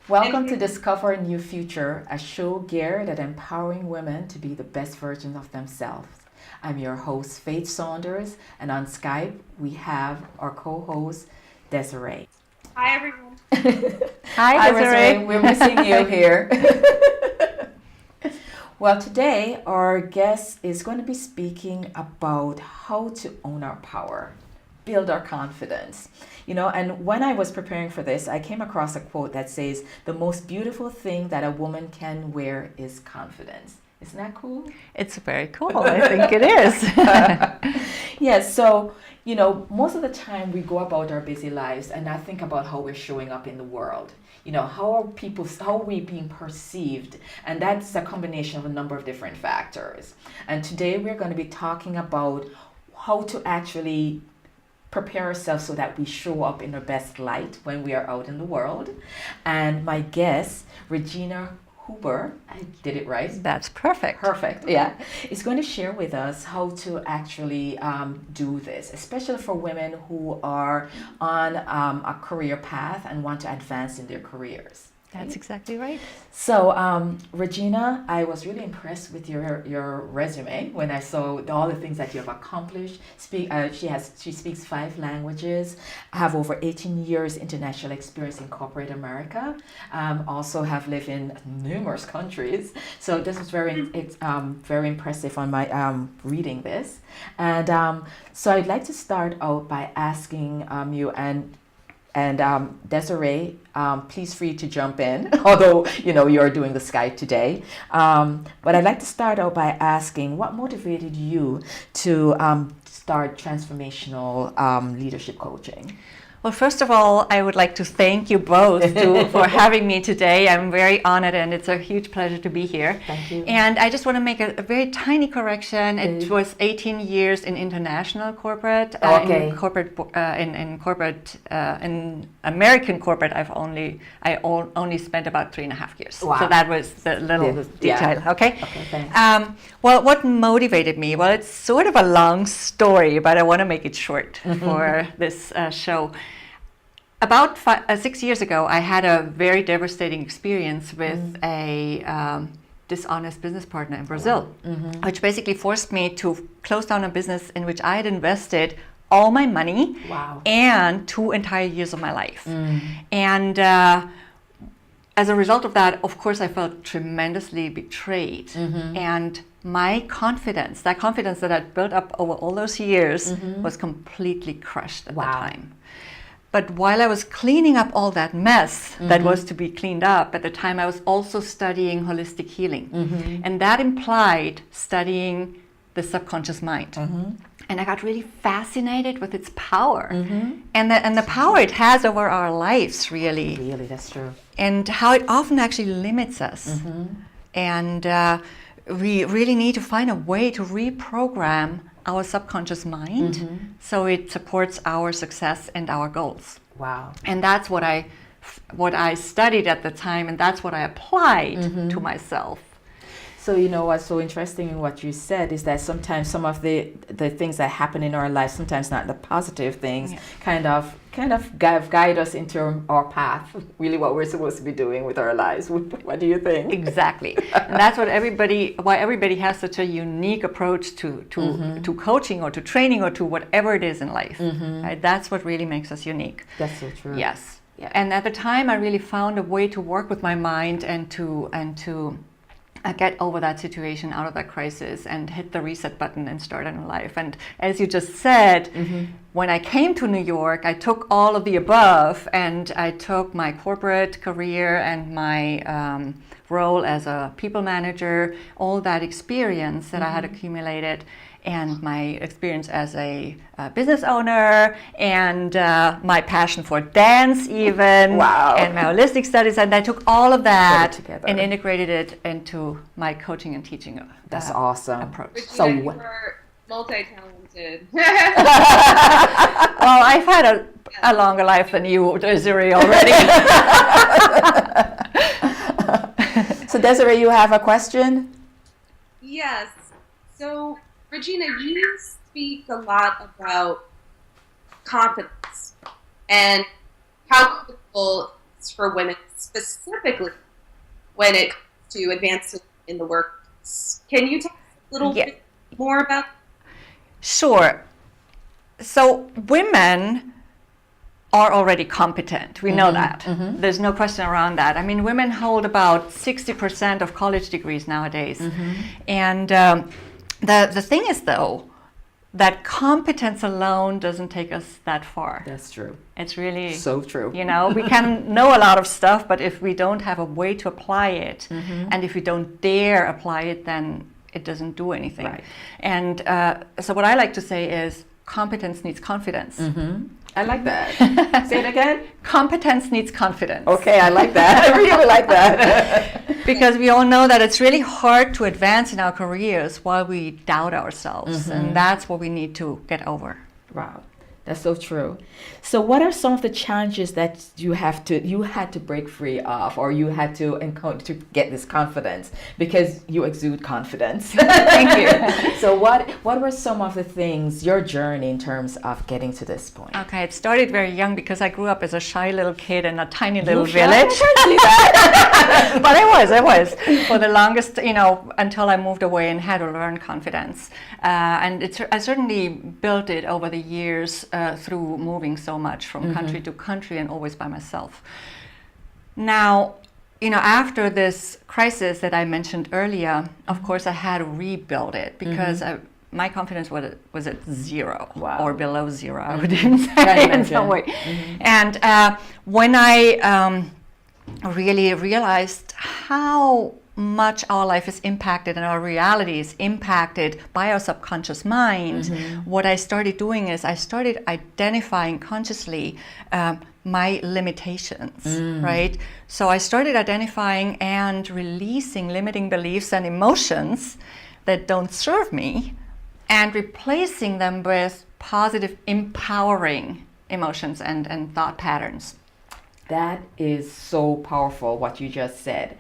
Welcome to Discover a New Future, a show geared at empowering women to be the best versions of themselves. I'm your host, Faith Saunders, and on Skype we have our co-host, Desiree. Hi, everyone. Hi, Desiree. We're missing you here. Well, today our guest is going to be speaking about how to own our power, build our confidence. And when I was preparing for this, I came across a quote that says, "The most beautiful thing that a woman can wear is confidence." Isn't that cool? It's very cool. I think it is. Yes. So, most of the time we go about our busy lives and I think about how we're showing up in the world. How are we being perceived? And that's a combination of a number of different factors. And today we're going to be talking about how to actually prepare ourselves so that we show up in our best light when we are out in the world. And my guest, Regina Huber, I did it right? That's perfect. Perfect, yeah. Is going to share with us how to actually do this, especially for women who are on a career path and want to advance in their careers. That's exactly right. So, Regina, I was really impressed with your resume when I saw all the things that you have accomplished. She speaks 5 languages. I have over 18 years international experience in corporate America. Also have lived in numerous countries. So this was very impressive on my reading this. And so I'd like to start out by asking you and Desiree, please free to jump in, although, you're doing the Skype today. But I'd like to start out by asking, what motivated you to start transformational leadership coaching? Well, first of all, I would like to thank you both for having me today. I'm very honored and it's a huge pleasure to be here. Thank you. And I just want to make a very tiny correction. It was 18 years in international corporate. Okay. In American corporate, I only spent about 3.5 years. Wow. So that was the little detail. Yeah. Okay. Okay, thanks. Well, what motivated me? Well, it's sort of a long story, but I want to make it short for this show. About 6 years ago, I had a very devastating experience with a dishonest business partner in Brazil, which basically forced me to close down a business in which I had invested all my money and 2 entire years of my life. And as a result of that, of course, I felt tremendously betrayed. And my confidence, that confidence that I'd built up over all those years, was completely crushed at the time. But while I was cleaning up all that mess that was to be cleaned up, at the time I was also studying holistic healing. And that implied studying the subconscious mind. And I got really fascinated with its power and the power it has over our lives, really. Really, that's true. And how it often actually limits us. And we really need to find a way to reprogram our subconscious mind so it supports our success and our goals. Wow. And that's what I studied at the time, and that's what I applied to myself. So what's so interesting in what you said is that sometimes some of the things that happen in our lives, sometimes not the positive things, kind of guide us into our path, really what we're supposed to be doing with our lives. What do you think? Exactly. And that's why everybody has such a unique approach to coaching or to training or to whatever it is in life. Right? That's what really makes us unique. That's so true. Yes. Yeah. And at the time I really found a way to work with my mind and to get over that situation, out of that crisis, and hit the reset button and start a new life. And as you just said, when I came to New York, I took all of the above, and I took my corporate career and my role as a people manager, all that experience that I had accumulated, and my experience as a business owner, and my passion for dance even, and my holistic studies, and I took all of that and integrated it into my coaching and teaching That's awesome. approach. So you're multi-talented. Well, I've had a longer life than you, Desiree, already. So Desiree, you have a question? Yes. So Regina, you speak a lot about confidence and how critical for women specifically when it comes to advancing in the workplace. Can you tell us a little bit more about that? Sure. So women are already competent. We know that. There's no question around that. I mean, women hold about 60% of college degrees nowadays. And the thing is, though, that competence alone doesn't take us that far. That's true. It's really so true. You know, we can know a lot of stuff, but if we don't have a way to apply it, and if we don't dare apply it, then it doesn't do anything. Right. And so what I like to say is competence needs confidence. I like that. Say it again. Competence needs confidence. Okay, I like that. I really like that. Because we all know that it's really hard to advance in our careers while we doubt ourselves. And that's what we need to get over. Wow. That's so true. So what are some of the challenges that you had to break free of, or you had to encounter to get this confidence? Because you exude confidence. Thank you. So what were some of the things, your journey in terms of getting to this point? Okay, it started very young because I grew up as a shy little kid in a tiny little Shy? village. I can see that. But I was for the longest, you know, until I moved away and had to learn confidence. And I certainly built it over the years through moving so much from country to country and always by myself. Now, you know, after this crisis that I mentioned earlier, of course, I had to rebuild it because my confidence was at zero. Wow. Or below zero, I would even say in some way. And when I really realized how much our life is impacted and our reality is impacted by our subconscious mind, what I started doing is I started identifying consciously my limitations, right? So I started identifying and releasing limiting beliefs and emotions that don't serve me and replacing them with positive, empowering emotions and thought patterns. That is so powerful, what you just said.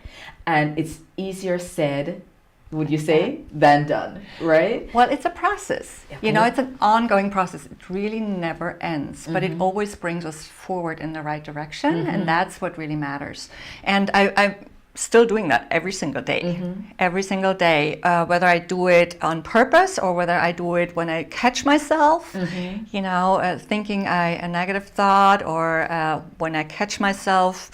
And it's easier said, would you say, than done, right? Well, it's a process. You know, it's an ongoing process. It really never ends, but it always brings us forward in the right direction, and that's what really matters. And I'm still doing that every single day. Every single day, whether I do it on purpose or whether I do it when I catch myself, you know, thinking a negative thought, or when I catch myself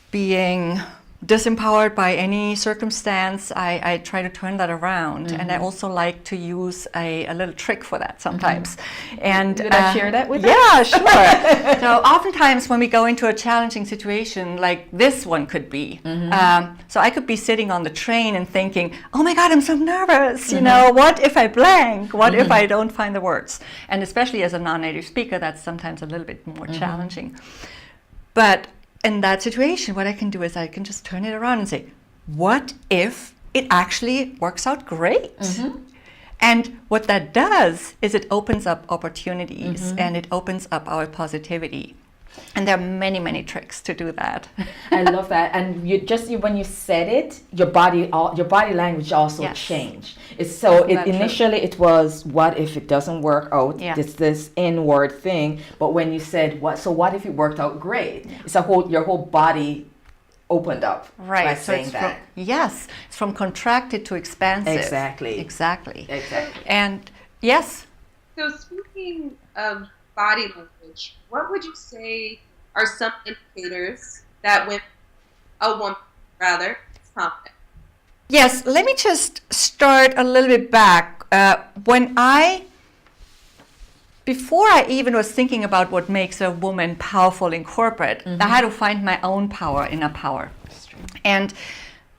being disempowered by any circumstance, I try to turn that around. And I also like to use a little trick for that sometimes. And Did I share that with Yeah, sure. So oftentimes when we go into a challenging situation, like this one could be, so I could be sitting on the train and thinking, oh my God, I'm so nervous. You know, what if I blank? What if I don't find the words? And especially as a non-native speaker, that's sometimes a little bit more challenging. But in that situation, what I can do is I can just turn it around and say, what if it actually works out great? And what that does is it opens up opportunities and it opens up our positivity. And there are many, many tricks to do that. I love that. And when you said it, your body language also changed. Initially it was, what if it doesn't work out? It's this inward thing. But when you said what if it worked out great? It's your whole body opened up by saying that. Yes, it's from contracted to expansive. Exactly. And yes. So speaking of body language, what would you say are some indicators that a woman is confident? Yes, let me just start a little bit back. Before I even was thinking about what makes a woman powerful in corporate, I had to find my own power, inner power. And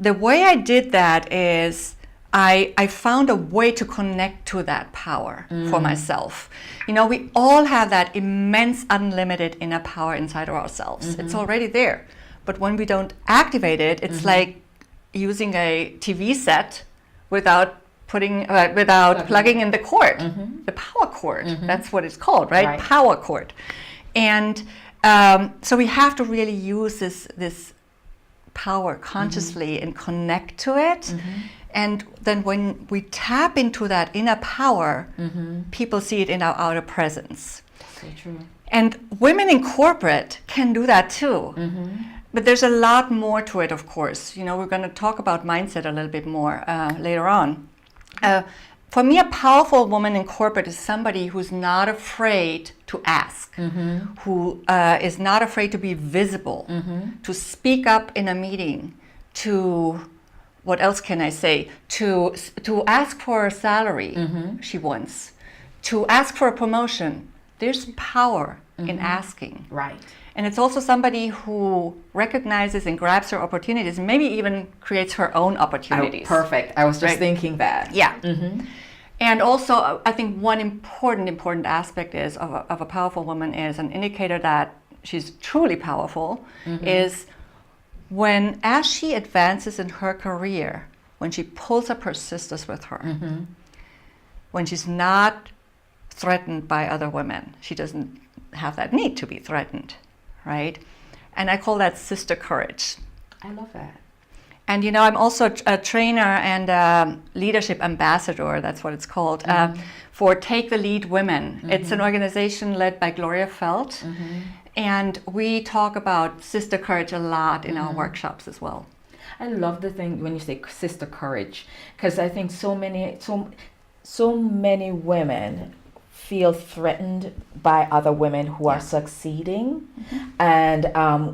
the way I did that is I found a way to connect to that power for myself. You know, we all have that immense, unlimited inner power inside of ourselves. It's already there. But when we don't activate it, it's like using a TV set without plugging in the cord, the power cord. That's what it's called, right? Power cord. And so we have to really use this power consciously and connect to it. And then when we tap into that inner power, people see it in our outer presence. So true. And women in corporate can do that too. But there's a lot more to it, of course. You know, we're going to talk about mindset a little bit more later on. For me, a powerful woman in corporate is somebody who's not afraid to ask, who is not afraid to be visible, to speak up in a meeting, to, what else can I say, to ask for a salary she wants, to ask for a promotion. There's power in asking. Right. And it's also somebody who recognizes and grabs her opportunities, and maybe even creates her own opportunities. Perfect. I was just thinking that. Yeah. And also, I think one important aspect is of a powerful woman is an indicator that she's truly powerful is when, as she advances in her career, when she pulls up her sisters with her, when she's not threatened by other women, she doesn't have that need to be threatened, right? And I call that sister courage. I love that. And you know, I'm also a trainer and a leadership ambassador, that's what it's called, for Take the Lead Women. It's an organization led by Gloria Felt. And we talk about sister courage a lot in our workshops as well. I love the thing when you say sister courage, because I think so many women feel threatened by other women who are succeeding, and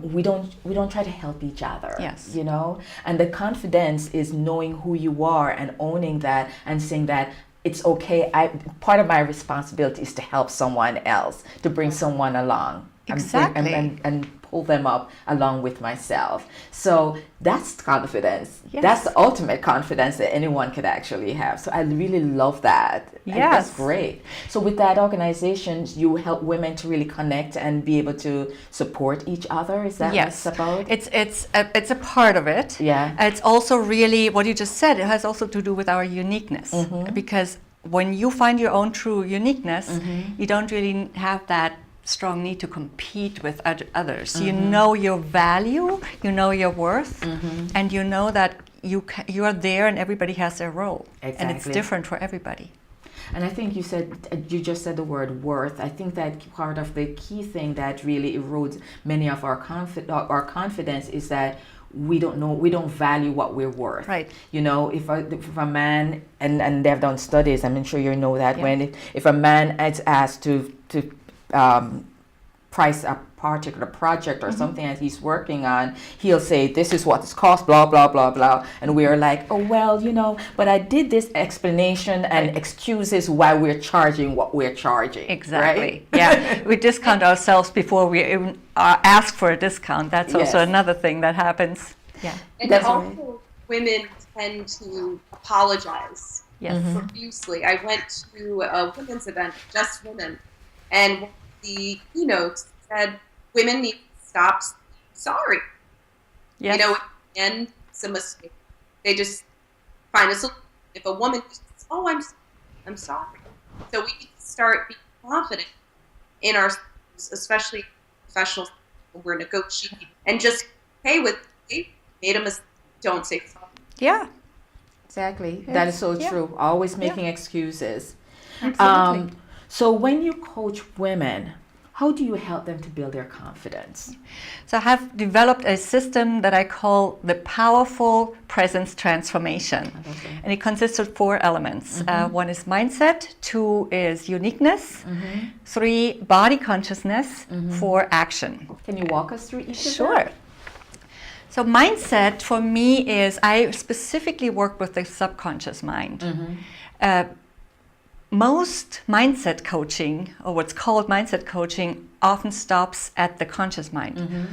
we don't try to help each other. Yes. You know, and the confidence is knowing who you are and owning that and saying that it's okay. Part of my responsibility is to help someone else, to bring someone along. Exactly. And pull them up along with myself. So that's confidence. Yes. That's the ultimate confidence that anyone could actually have. So I really love that. Yes. And that's great. So with that organization, you help women to really connect and be able to support each other. Is that what it's about? It's a part of it. Yeah. It's also really what you just said. It has also to do with our uniqueness, because when you find your own true uniqueness, you don't really have that strong need to compete with others. You know your value, you know your worth, and you know that you are there and everybody has their role. Exactly. And it's different for everybody. And I think you just said the word worth. I think that part of the key thing that really erodes many of our confidence is that we don't value what we're worth. Right. You know, if a man, and they've done studies, I'm sure you know that, when if a man is asked to price a particular project or something that he's working on, he'll say, this is what it's cost, blah, blah, blah, blah. And we're like, oh, well, you know, but I did this explanation and excuses why we're charging what we're charging. Exactly. Right? Yeah. We discount ourselves before we even ask for a discount. That's also Yes. another thing that happens. Yeah. And That's also, right. women tend to apologize Yes. profusely. I went to a women's event, just women, and one of the keynotes said women need to stop saying sorry. Yes. You know, and it's a mistake. They just find a solution. If a woman just says, oh, I'm sorry. So we need to start being confident in ourselves, especially professionals when we're negotiating, and just okay with, hey, made a mistake, don't say sorry. Yeah. Exactly. That is so Yeah. true. Always making excuses. Absolutely. So when you coach women, how do you help them to build their confidence? So I have developed a system that I call the Powerful Presence Transformation. And it consists of 4 elements. 1 is mindset, 2 is uniqueness, 3, body consciousness, 4, action. Can you walk us through each of them? Sure. So mindset for me is, I specifically work with the subconscious mind. Most mindset coaching, or what's called mindset coaching, often stops at the conscious mind.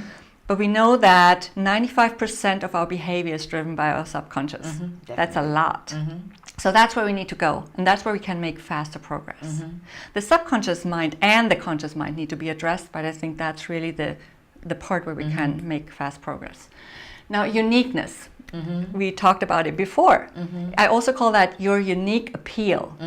But we know that 95% of our behavior is driven by our subconscious. That's a lot. So that's where we need to go, and that's where we can make faster progress. The subconscious mind and the conscious mind need to be addressed, but I think that's really the part where we can make fast progress. Now, uniqueness. We talked about it before. I also call that your unique appeal.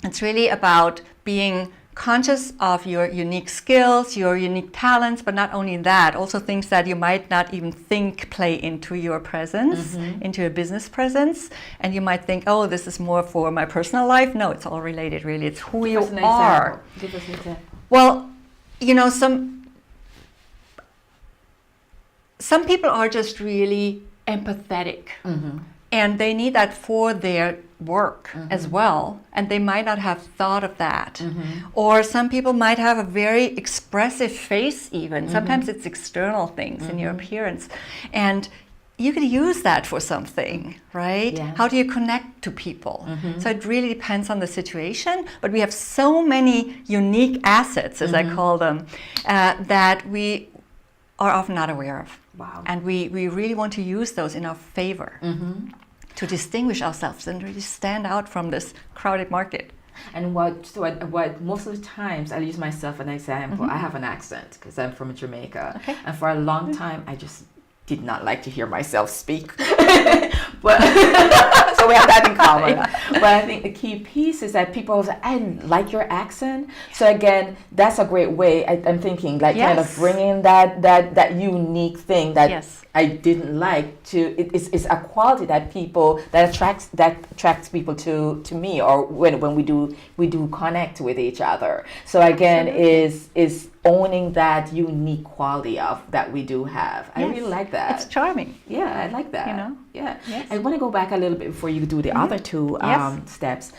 It's really about being conscious of your unique skills, your unique talents, but not only that, also things that you might not even think play into your presence, into your business presence. And you might think, oh, this is more for my personal life. No, it's all related, really. It's who you are. Give us an example. Well, you know, some people are just really empathetic, and they need that for their work as well, and they might not have thought of that. Or some people might have a very expressive face even. Sometimes it's external things in your appearance, and you can use that for something, right? Yeah. How do you connect to people? So it really depends on the situation, but we have so many unique assets, as I call them, that we are often not aware of. Wow. And we really want to use those in our favor to distinguish ourselves and really stand out from this crowded market. And what most of the times, I'll use myself an example. I have an accent because I'm from Jamaica. Okay. And for a long time, I just did not like to hear myself speak. But so we have that in common. But I think the key piece is that people say, I like your accent. So again, that's a great way. I'm thinking like kind of Yes. bringing that unique thing that Yes. I didn't like to. It's a quality that attracts people to me, or when we do connect with each other. So again, is owning that unique quality of that we do have. I Yes. really like that. It's charming. Yeah, I like that. You know? Yeah. Yes. I want to go back a little bit before you do the other two Yes. steps.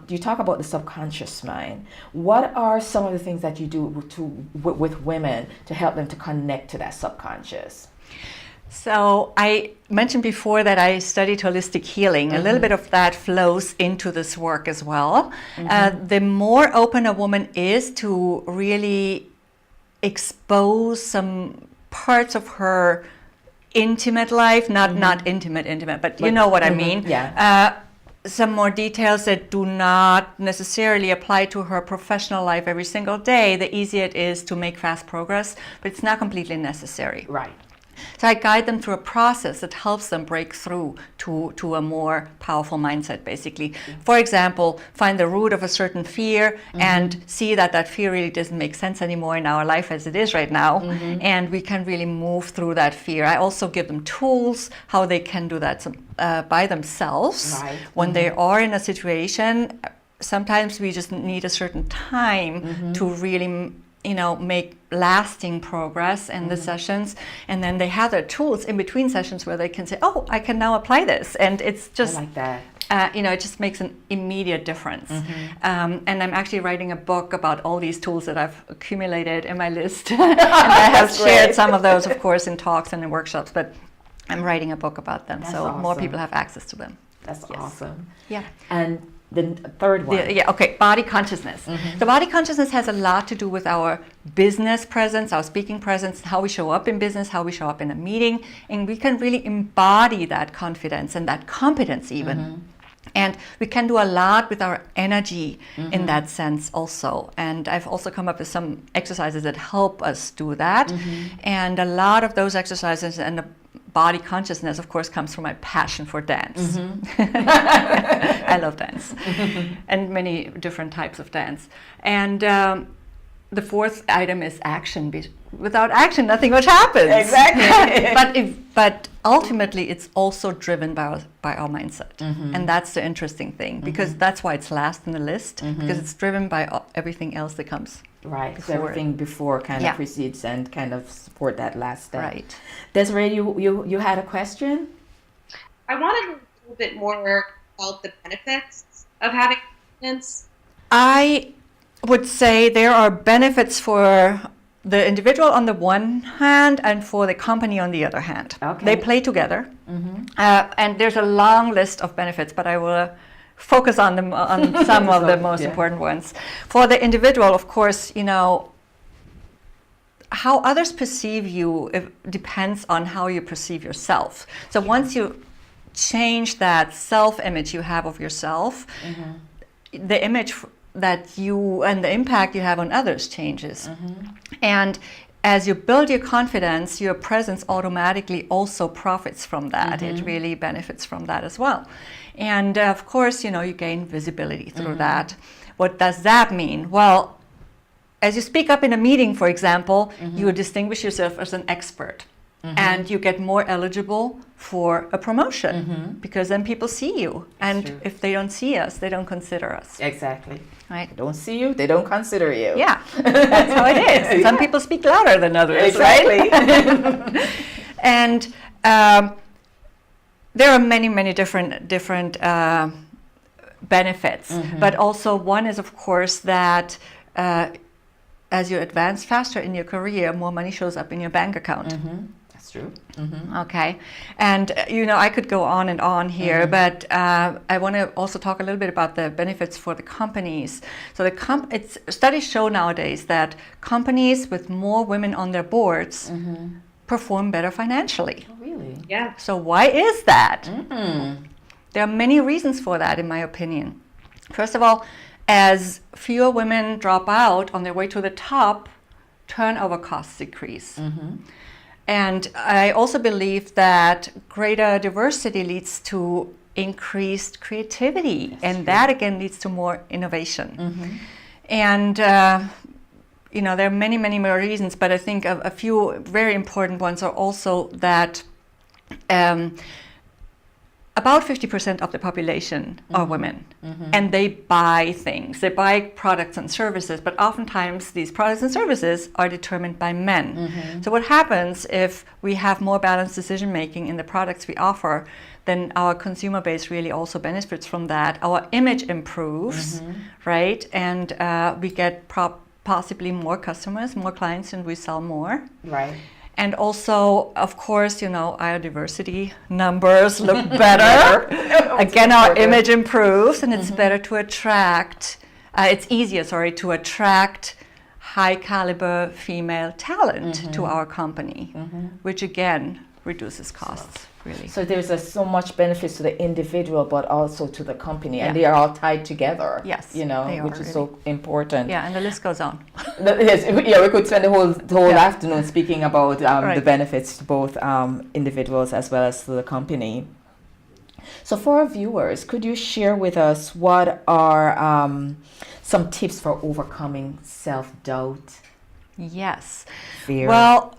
You talk about the subconscious mind. What are some of the things that you do with women to help them to connect to that subconscious? So I mentioned before that I studied holistic healing. A little bit of that flows into this work as well. The more open a woman is to really expose some parts of her intimate life, not intimate, but you know what I mean. Yeah. Some more details that do not necessarily apply to her professional life every single day, the easier it is to make fast progress, but it's not completely necessary. Right. So I guide them through a process that helps them break through to a more powerful mindset, basically. For example, find the root of a certain fear and see that that fear really doesn't make sense anymore in our life as it is right now. And we can really move through that fear. I also give them tools how they can do that by themselves. Right. When they are in a situation, sometimes we just need a certain time to really make lasting progress in the sessions, and then they have their tools in between sessions where they can say, oh, I can now apply this, and it's just I like that. it just makes an immediate difference. And I'm actually writing a book about all these tools that I've accumulated in my list. And I have That's shared great. some of those, of course, in talks and in workshops, but I'm writing a book about them, That's so more awesome. people have access to them. That's Yes. awesome. Yeah. And the third one. Body consciousness. The body consciousness has a lot to do with our business presence, our speaking presence, how we show up in business, how we show up in a meeting, and we can really embody that confidence and that competence even. And we can do a lot with our energy in that sense also. And I've also come up with some exercises that help us do that. And a lot of those exercises and the body consciousness, of course, comes from my passion for dance. I love dance and many different types of dance. And the fourth item is action. Without action, nothing much happens. Exactly. But ultimately, it's also driven by our mindset. And that's the interesting thing, because that's why it's last in the list, because it's driven by everything else that comes. Right. So before. everything before kind of precedes and kind of support that last step. Right. Desiree, you had a question? I wanted a little bit more about the benefits of having confidence. I would say there are benefits for the individual on the one hand and for the company on the other hand. Okay. They play together. And there's a long list of benefits, but I will focus on them on some of the most important ones. For the individual, of course, how others perceive you depends on how you perceive yourself. So once you change that self-image you have of yourself, the image that you and the impact you have on others changes. And as you build your confidence, your presence automatically also profits from that. It really benefits from that as well. And of course, you gain visibility through that. What does that mean? Well, as you speak up in a meeting, for example, you distinguish yourself as an expert. and you get more eligible for a promotion because then people see you. And true. if they don't see us, they don't consider us. Exactly. Right? They don't see you, they don't consider you. Yeah, that's how it is. Some people speak louder than others, Exactly. right? And there are many different benefits, but also one is, of course, that as you advance faster in your career, more money shows up in your bank account. That's true. Okay, and I could go on and on here, but I want to also talk a little bit about the benefits for the companies. So studies show nowadays that companies with more women on their boards perform better financially. Oh, really? Yeah. So why is that? There are many reasons for that, in my opinion. First of all, as fewer women drop out on their way to the top, turnover costs decrease. And I also believe that greater diversity leads to increased creativity, and that again leads to more innovation. And there are many more reasons, but I think a few very important ones are also that about 50% of the population are women, and they buy things. They buy products and services, but oftentimes these products and services are determined by men. So what happens if we have more balanced decision making in the products we offer, then our consumer base really also benefits from that. Our image improves, right? And we get possibly more customers, more clients, and we sell more. Right. And also, of course, our diversity numbers look better. Again, our image improves, and it's better to attract, it's easier, to attract high caliber female talent to our company, which again reduces costs, really. So there's so much benefits to the individual, but also to the company, and they are all tied together. Yes, they are, which is really so important. Yeah, and the list goes on. Yes, we could spend the whole afternoon speaking about the benefits to both individuals as well as to the company. So for our viewers, could you share with us what are some tips for overcoming self-doubt? Yes. Fear? Well,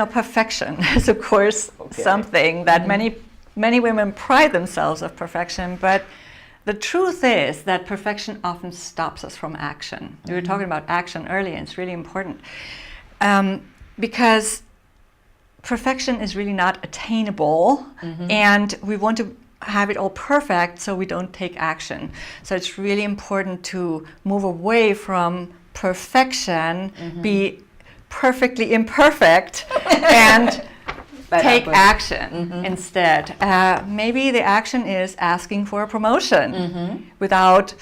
perfection is, of course, something that many women pride themselves of perfection, but the truth is that perfection often stops us from action. We were talking about action earlier, and it's really important because perfection is really not attainable, and we want to have it all perfect so we don't take action. So it's really important to move away from perfection, be perfectly imperfect, and take action instead. Maybe the action is asking for a promotion without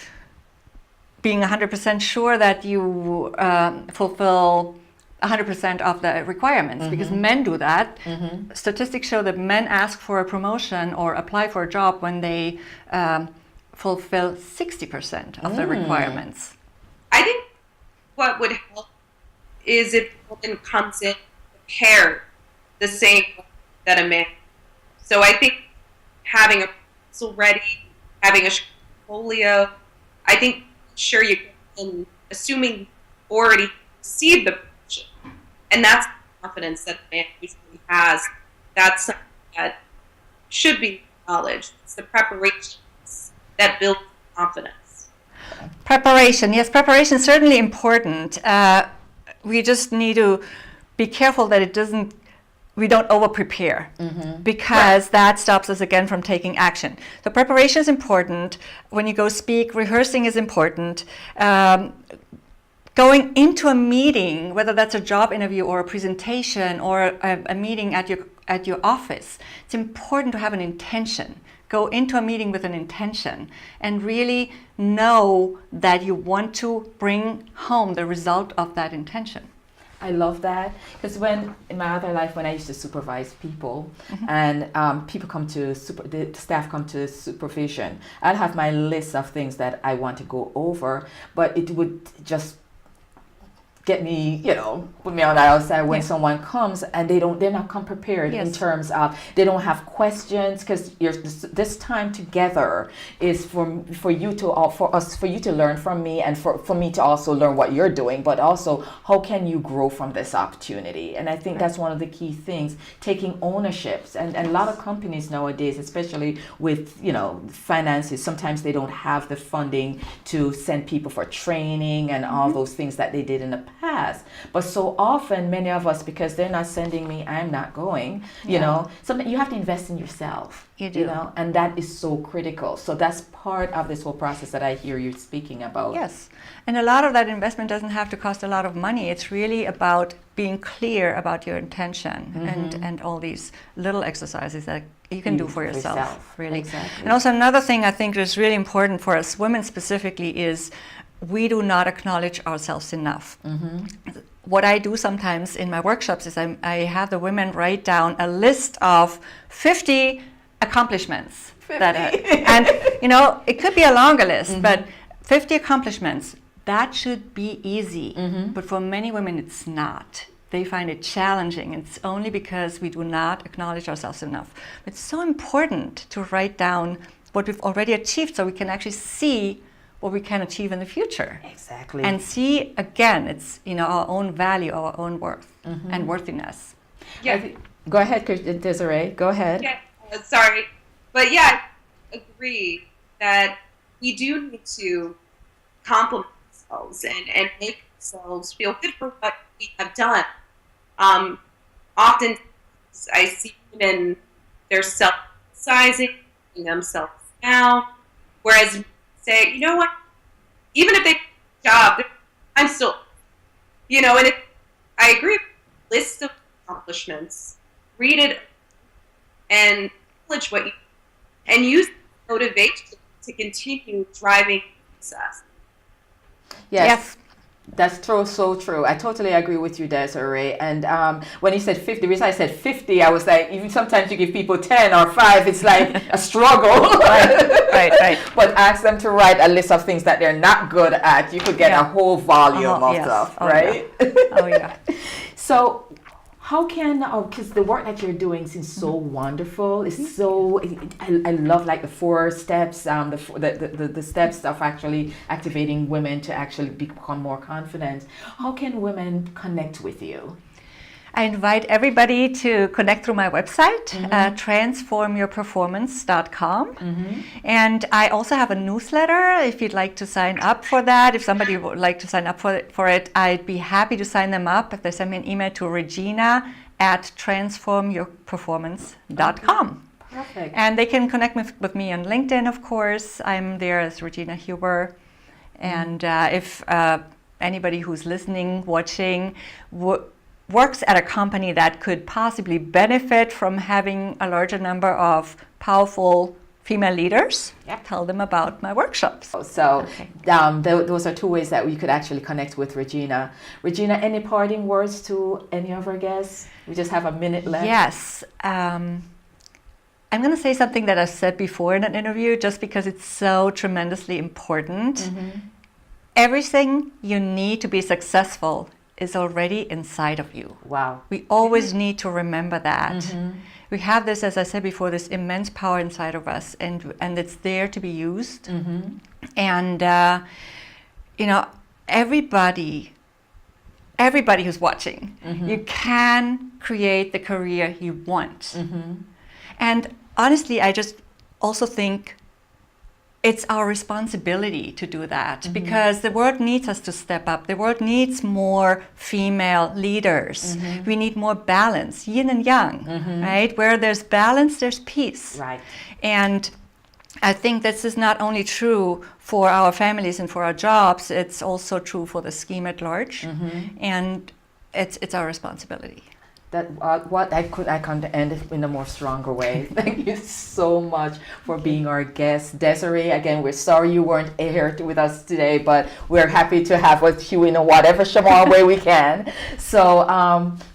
being 100% sure that you fulfill 100% of the requirements, because men do that. Statistics show that men ask for a promotion or apply for a job when they fulfill 60% of the requirements. I think what would help is if a woman comes in prepared the same way that a man. So I think having a proposal ready, having a portfolio, I think sure you can, assuming you already received the promotion, and that's the confidence that the man usually has. That's something that should be acknowledged. It's the preparations that build confidence. Preparation, yes, preparation is certainly important. We just need to be careful that we don't over-prepare, because that stops us again from taking action. So preparation is important. When you go speak, rehearsing is important. Going into a meeting, whether that's a job interview or a presentation or a meeting at your office, it's important to have an intention. Go into a meeting with an intention and really know that you want to bring home the result of that intention. I love that, because in my other life, when I used to supervise people, and people the staff come to supervision, I'll have my list of things that I want to go over, but it would just get me, put me on the outside when someone comes and they're not come prepared in terms of they don't have questions, because this time together is for you to learn from me, and for me to also learn what you're doing, but also how can you grow from this opportunity. And I think that's one of the key things, taking ownerships. And a lot of companies nowadays, especially with finances, sometimes they don't have the funding to send people for training and all those things that they did in the past. But so often, many of us, because they're not sending me, I'm not going, something you have to invest in yourself. You do. And that is so critical. So that's part of this whole process that I hear you speaking about. Yes. And a lot of that investment doesn't have to cost a lot of money. It's really about being clear about your intention, and all these little exercises that you can do for yourself. Really. Exactly. And also another thing I think is really important for us women specifically is we do not acknowledge ourselves enough. What I do sometimes in my workshops is I have the women write down a list of 50 accomplishments. 50. And it could be a longer list, but 50 accomplishments, that should be easy. But for many women, it's not. They find it challenging. It's only because we do not acknowledge ourselves enough. It's so important to write down what we've already achieved so we can actually see what we can achieve in the future. Exactly. And see, again, it's our own value, our own worth and worthiness. Yeah. Go ahead, Desiree. Go ahead. Yeah. Sorry. But yeah, I agree that we do need to compliment ourselves and make ourselves feel good for what we have done. Often I see women, they're self-sizing, putting themselves down, whereas say, you know what, even if they get a job, I'm still, and I agree with the list of accomplishments, read it and acknowledge what you, and use motivation to continue driving success. Yes. That's so true. I totally agree with you, Desiree. And when you said 50, the reason I said 50, I was like, even sometimes you give people 10 or 5, it's like a struggle. Right. But ask them to write a list of things that they're not good at. You could get a whole volume of stuff, right? Oh, yeah. So how can, because the work that you're doing seems so wonderful. It's so, I love like the 4 steps, the steps of actually activating women to actually become more confident. How can women connect with you? I invite everybody to connect through my website, transformyourperformance.com. And I also have a newsletter if you'd like to sign up for that. If somebody would like to sign up for it, I'd be happy to sign them up. If they send me an email to regina@transformyourperformance.com. Perfect. And they can connect with me on LinkedIn, of course. I'm there as Regina Huber. And if anybody who's listening, watching, works at a company that could possibly benefit from having a larger number of powerful female leaders, tell them about my workshops. So those are 2 ways that we could actually connect with Regina. Regina, any parting words to any of our guests? We just have a minute left. Yes. I'm going to say something that I've said before in an interview just because it's so tremendously important. Everything you need to be successful is already inside of you. Wow. We always need to remember that. We have this, as I said before, this immense power inside of us, and it's there to be used. And everybody who's watching, you can create the career you want. And honestly, I just also think it's our responsibility to do that because the world needs us to step up. The world needs more female leaders. We need more balance, yin and yang, right? Where there's balance, there's peace. Right. And I think this is not only true for our families and for our jobs, it's also true for the scheme at large. And it's our responsibility. That I can't end it in a more stronger way. Thank you so much for being our guest, Desiree. Again, we're sorry you weren't here with us today, but we're happy to have with you in whatever small way we can. So,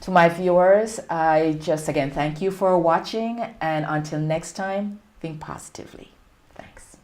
to my viewers, I just again thank you for watching, and until next time, think positively. Thanks.